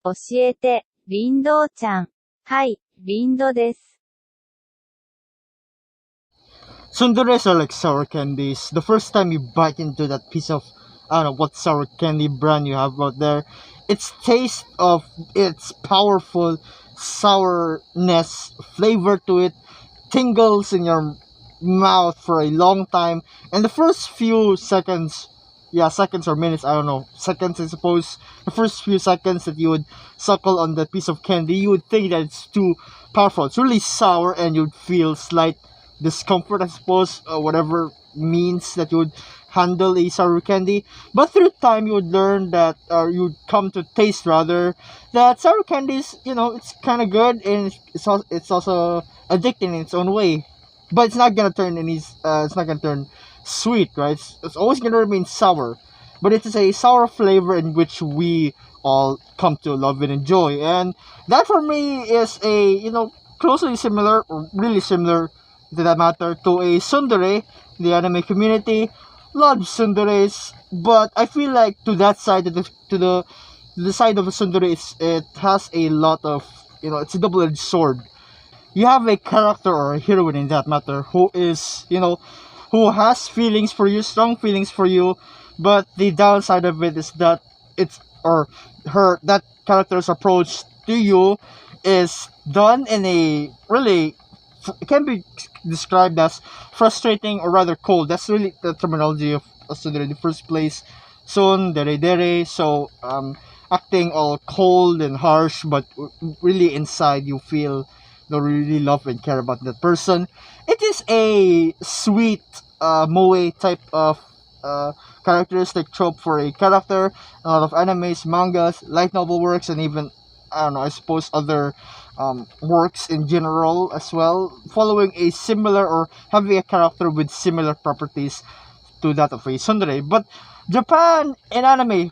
教えて、リンドーちゃん。はい、リンドです。Sundares are like sour candies. The first time you bite into that piece of, I don't know what sour candy brand you have out there, its taste of its powerful sourness flavor to it tingles in your mouth for a long time. And the first few seconds, yeah, seconds or minutes, I don't know, seconds I suppose, the first few seconds that you would suckle on that piece of candy, you would think that it's too powerful. It's really sour and you'd feel slight discomfort, I suppose, whatever means that you would handle a sour candy. But through time, you would learn that, or you'd come to taste rather, that sour candy is, it's kind of good and it's also addicting in its own way. But it's not gonna turn it's not gonna turn sweet, right? It's always gonna remain sour. But it is a sour flavor in which we all come to love and enjoy. And that for me is a, closely similar, or really similar to that matter, to a tsundere. The anime community loves tsunderes, but I feel like to that side, to the side of a tsundere, it has a lot of, it's a double-edged sword. You have a character or a heroine in that matter who is, who has feelings for you, strong feelings for you, but the downside of it is that it's, or her, that character's approach to you is done in a really, it can be described as frustrating or rather cold. That's really the terminology of tsundere in the first place. Tsundere, so acting all cold and harsh, but really inside you feel you really love and care about that person. It is a sweet moe type of characteristic trope for a character. A lot of animes, mangas, light novel works, and even, I don't know, I suppose other works in general as well, following a similar or having a character with similar properties to that of a tsundere. But Japan in anime,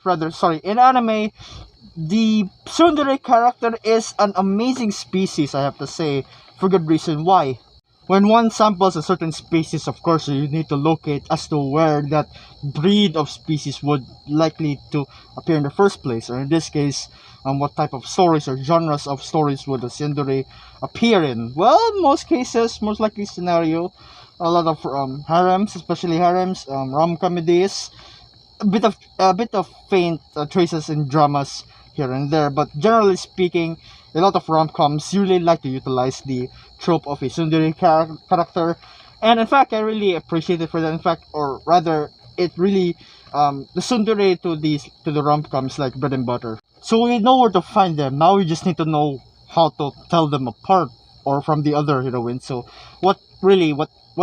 the tsundere character is an amazing species, I have to say, for good reason. Why? When one samples a certain species, of course, you need to locate as to where that breed of species would likely to appear in the first place, or in this case, what type of stories or genres of stories would the tsundere appear in. Well, most cases, most likely scenario, a lot of harems, especially harems, rom-comedies, a bit of faint traces in dramas here and there, but generally speaking, a lot of rom-coms really like to utilize the trope of a tsundere character, and in fact, I really appreciate it for that. In fact, or rather, it really the tsundere to the rom-coms like bread and butter. So we know where to find them. Now we just need to know how to tell them apart or from the other heroines. So what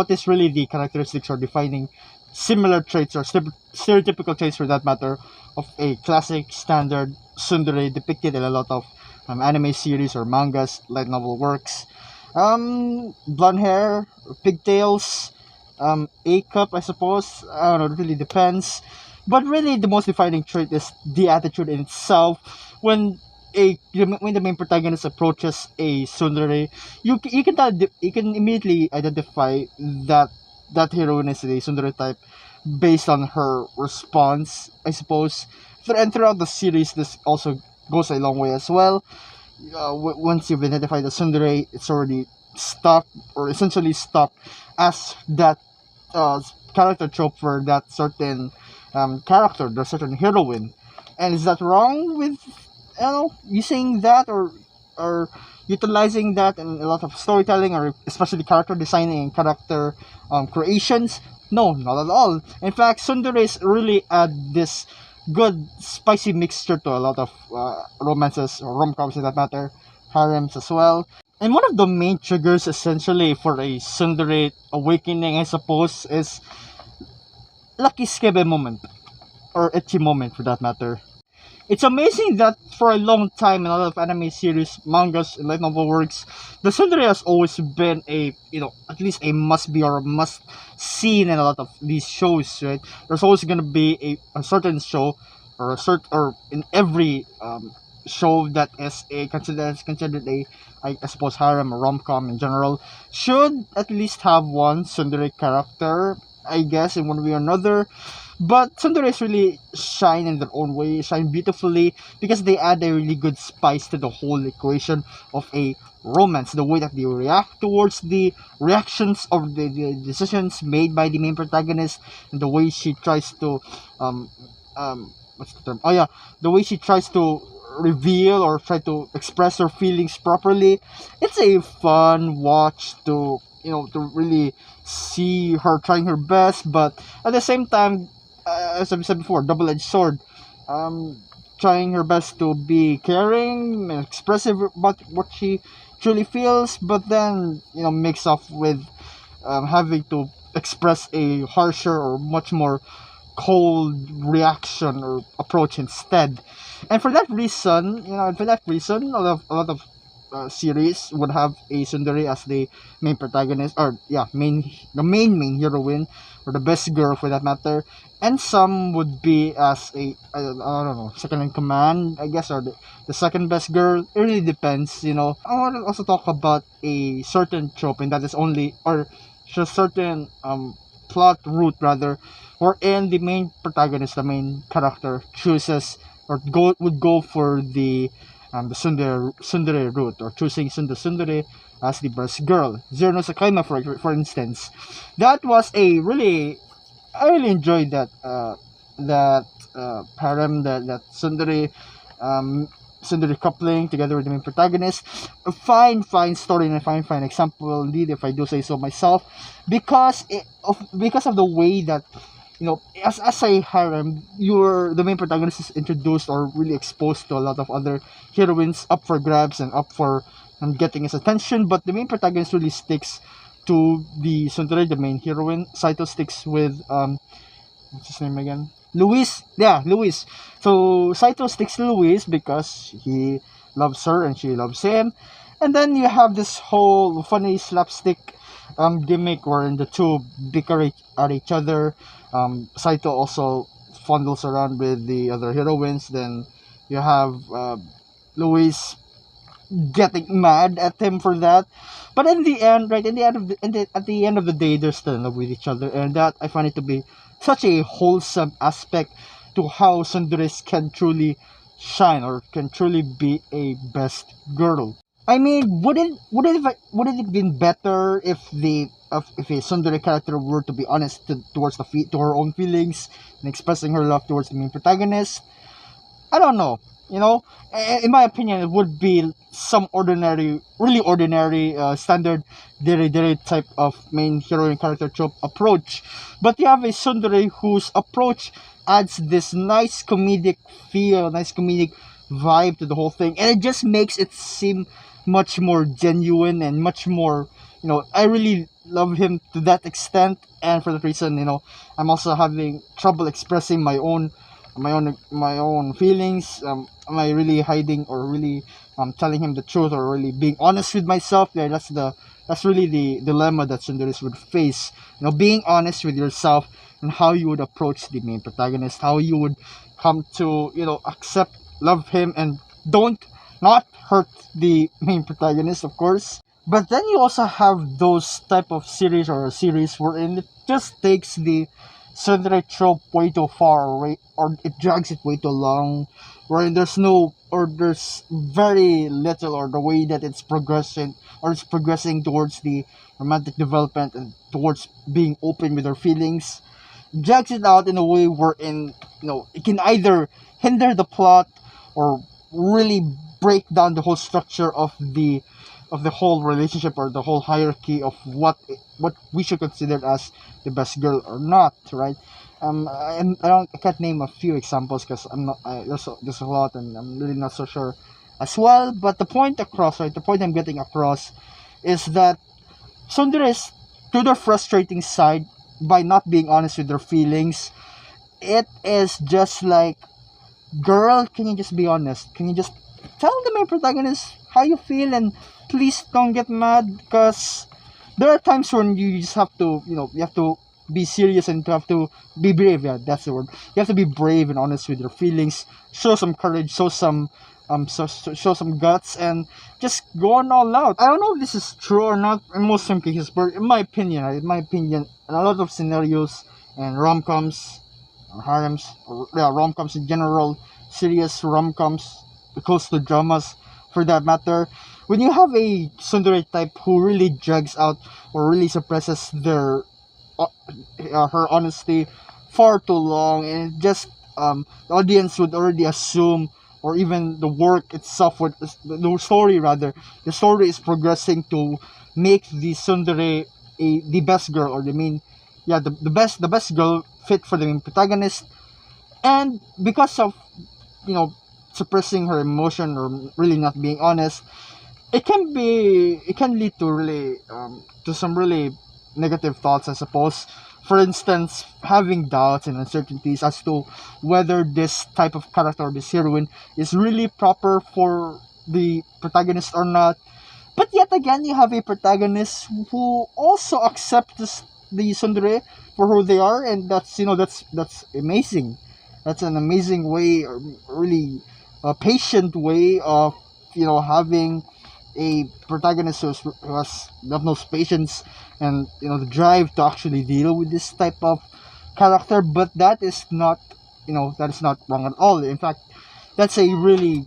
is really the characteristics or defining similar traits or stereotypical traits for that matter of a classic standard tsundere depicted in a lot of anime series or mangas, light novel works. Blonde hair, pigtails, A cup, I suppose. I don't know, it really depends. But really, the most defining trait is the attitude in itself. When the main protagonist approaches a tsundere, you can immediately identify that that heroine is a tsundere type based on her response, I suppose. And throughout the series, this also goes a long way as well. Once you've identified the tsundere, it's already stuck, or essentially stuck, as that character trope for that certain character, the certain heroine. And is that wrong with, using that or utilizing that in a lot of storytelling, or especially character designing and character creations? No, not at all. In fact, Sundares really add this good spicy mixture to a lot of romances or rom-coms in that matter, harems as well. And one of the main triggers essentially for a tsundere awakening, I suppose, is lucky skebe moment, or ecchi moment for that matter. It's amazing that for a long time in a lot of anime series, mangas, and light novel works, the tsundere has always been a, at least a must be or a must see in a lot of these shows, right? There's always gonna be a certain show or in every show that is considered a, I suppose, harem or rom-com in general, should at least have one tsundere character, I guess, in one way or another. But Sundares really shine in their own way, shine beautifully because they add a really good spice to the whole equation of a romance. The way that they react towards the reactions of the decisions made by the main protagonist, and the way she tries to what's the term? Oh yeah, the way she tries to reveal or try to express her feelings properly. It's a fun watch to to really see her trying her best, but at the same time, as I've said before, double-edged sword. Um, Trying her best to be caring and expressive about what she truly feels, but then mix off with having to express a harsher or much more cold reaction or approach instead. And for that reason, a lot of series would have a Sundari as the main protagonist, or yeah, main heroine, or the best girl for that matter. And some would be as I don't know, second in command, I guess, or the second best girl. It really depends. I want to also talk about a certain trope, and that is only, or just certain plot route rather, wherein the main protagonist, the main character, chooses or would go for the Sundere route, or choosing Sundere as the best girl. Zero no Sakaima, for instance, that was a really, I really enjoyed that harem, that um, Sundari coupling together with the main protagonist. A fine story and a fine example indeed, if I do say so myself, because of the way that as a harem, the main protagonist is introduced or really exposed to a lot of other heroines up for grabs and up for getting his attention, but the main protagonist really sticks to the Sundari, the main heroine. Saito sticks with what's his name again? Luis. Yeah, Luis. So Saito sticks to Luis because he loves her and she loves him. And then you have this whole funny slapstick gimmick wherein the two bicker at each other. Saito also fondles around with the other heroines. Then you have Luis getting mad at him for that. But in the end, right, at the end of the day, they're still in love with each other, and that I find it to be such a wholesome aspect to how Sundares can truly shine or can truly be a best girl. I mean, would it have been better if a Sundari character were to be honest to her own feelings and expressing her love towards the main protagonist? I don't know. In my opinion, it would be some really ordinary, standard dere type of main heroine character trope approach. But you have a Sundari whose approach adds this nice comedic feel, nice comedic vibe to the whole thing, and it just makes it seem much more genuine and much more. I really love him to that extent, and for that reason, I'm also having trouble expressing my own feelings. Am I really hiding or really telling him the truth or really being honest with myself? Yeah, that's really the dilemma that Sundaris would face. Being honest with yourself and how you would approach the main protagonist, how you would come to accept, love him, and don't not hurt the main protagonist, of course. But then you also have those type of series wherein it just takes the Sundari trope way too far, or it drags it way too long, wherein there's very little, or the way that it's progressing towards the romantic development and towards being open with their feelings, drags it out in a way wherein it can either hinder the plot or really break down the whole structure of the whole relationship or the whole hierarchy of what we should consider as the best girl or not, right? I can't name a few examples because I'm not there's a lot and I'm really not so sure as well. But the point I'm getting across is that Sundar is to their frustrating side by not being honest with their feelings. It is just like, girl, can you just be honest? Can you just tell the main protagonist how you feel, and please don't get mad, because there are times when you just have to, you have to be serious and you have to be brave. Yeah, that's the word. You have to be brave and honest with your feelings. Show some courage. Show some guts, and just go on all out. I don't know if this is true or not in most some cases, but in my opinion, in a lot of scenarios and rom-coms, or harems, or yeah, rom-coms in general, serious rom-coms, close to dramas for that matter. When you have a tsundere type who really drags out or really suppresses uh, her honesty far too long, and just the audience would already assume, or even the work itself would, the story rather, the story is progressing to make the tsundere the best girl, or the main, yeah, the best girl fit for the main protagonist. And because of, you know, suppressing her emotion or really not being honest, it can lead to really to some really negative thoughts, I suppose. For instance, having doubts and uncertainties as to whether this type of character or this heroine is really proper for the protagonist or not. But yet again, you have a protagonist who also accepts the tsundere for who they are, and that's, you know, that's amazing. That's an amazing way, or really a patient way of, you know, having a protagonist who has the most patience and, you know, the drive to actually deal with this type of character. But that is not, you know, that is not wrong at all. In fact, that's a really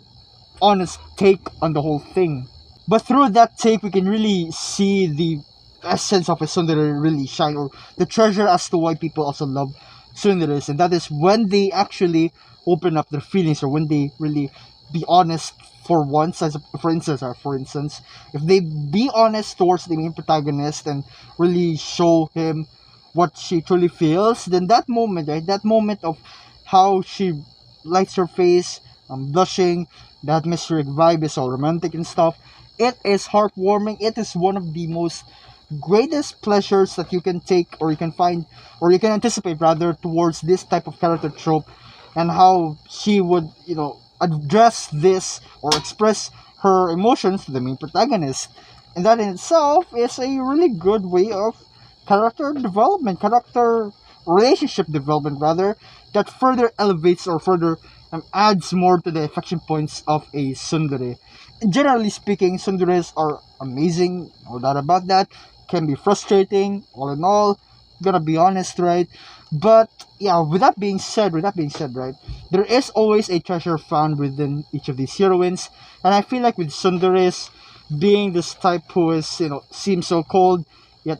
honest take on the whole thing. But through that take, we can really see the essence of a tsundere really shine, or the treasure as to why people also love tsunderes, and that is when they actually open up their feelings, or when they really be honest for once. As for instance, if they be honest towards the main protagonist and really show him what she truly feels, then that moment, right, that moment of how she lights her face, blushing, the atmospheric vibe is all romantic and stuff. It is heartwarming. It is one of the most greatest pleasures that you can take, or you can find, or you can anticipate rather, towards this type of character trope, and how she would, you know, address this or express her emotions to the main protagonist. And that in itself is a really good way of character development, character relationship development rather, that further elevates or further adds more to the affection points of a tsundere. Generally speaking, tsunderes are amazing, no doubt about that. Can be frustrating, all in all. Gonna be honest, right? But yeah, with that being said, right, there is always a treasure found within each of these heroines, and I feel like with tsunderes, being this type who is, you know, seems so cold, yet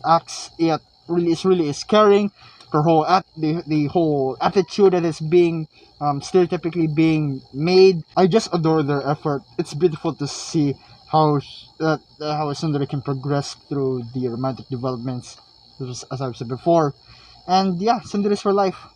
really is caring. The whole attitude that is being stereotypically being made. I just adore their effort. It's beautiful to see how a tsundere can progress through the romantic developments, as I've said before. And yeah, tsundere is for life.